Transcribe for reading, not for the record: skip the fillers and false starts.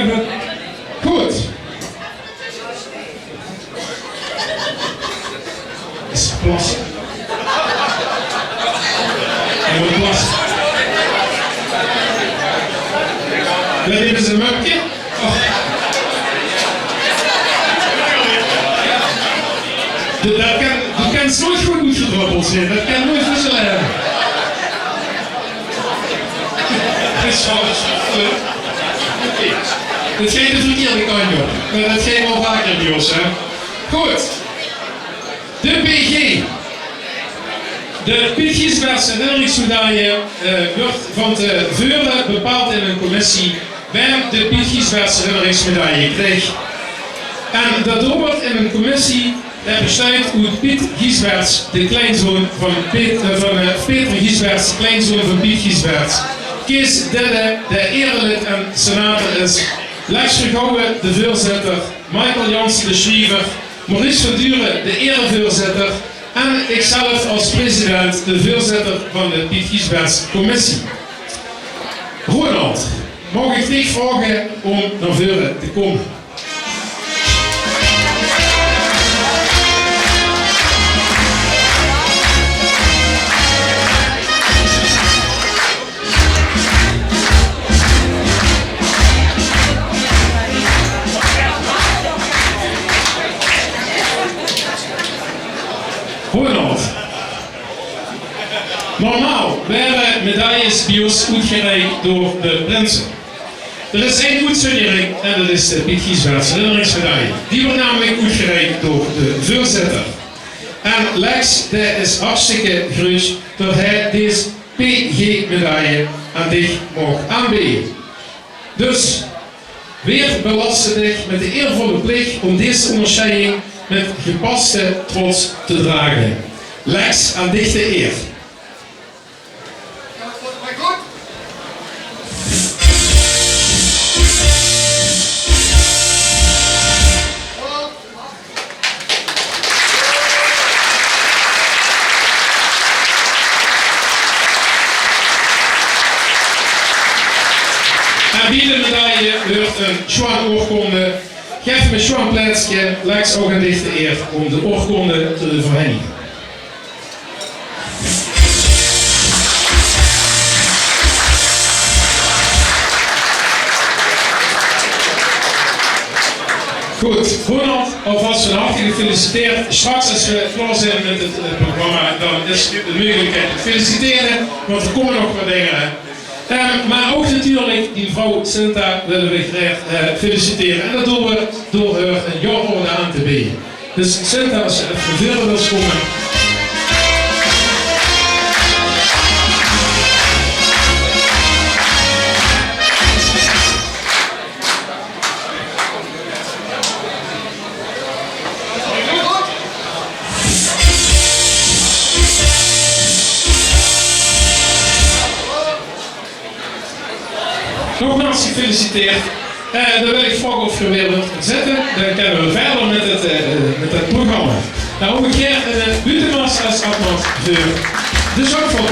hebben. Goed. Is plassen. Hij moet plassen. Dit is een mupje. Oh. Dat kan nooit goed uitgedroppeld zijn. Dat kan nooit wisselen hebben. Dat is gewoon leuk. Dat geeft de verkeerde kant op. Maar dat geeft wel vaker bij ons, hè. Goed. De PG. De Piet Giesbertse herinneringsmedaille wordt van tevoren bepaald in een commissie waar de Piet Giesbertse herinneringsmedaille krijgt. En daardoor wordt in een commissie besluit hoe Piet Giesberts, de kleinzoon van Peter Giesberts, kleinzoon van Piet Giesberts, Kees Dille, de erelid en senator is, Lex Vergouwen, de voorzitter, Michael Jansen, de schrijver, Maurice van Duren, de erevoorzitter, en ikzelf als president, de voorzitter van de Piet Giesberts commissie. Ronald, mag ik dich vragen om naar voren te komen? Ronald. Normaal werden medailles bij ons uitgereikt door de prinsen. Er is één uitzondering en dat is de Piet Giesbertse herinneringsmedaille. Die wordt namelijk uitgereikt door de voorzitter. En Lex, dat is hartstikke groot dat hij deze PG-medaille aan dich mag aanbieden. Dus, weer belast ze dich met de eervolle plicht om deze onderscheiding met gepaste trots te dragen. Lex, aan dich de eer. En wie de medaille wordt een Schwan-oorkonde. Geef me Schwan plaatsje, Lex ook aan dich de eer om de oorkonde te verenigen. Goed, Ronald, alvast van harte gefeliciteerd. Straks als we klaar zijn met het programma, dan is de mogelijkheid te feliciteren, want er komen nog wat dingen. Maar ook natuurlijk die vrouw Sinta willen we graag feliciteren. En dat doen we door haar een jaarorde aan te bieden. Dus Sinta, als je even verder wilt komen. Nogmaals gefeliciteerd. Dan wil ik vragen of je weer wilt zitten. Dan kunnen we verder met het programma. Nou, omgekeerd Buitenmast als atmosfeer. De zorgvolle.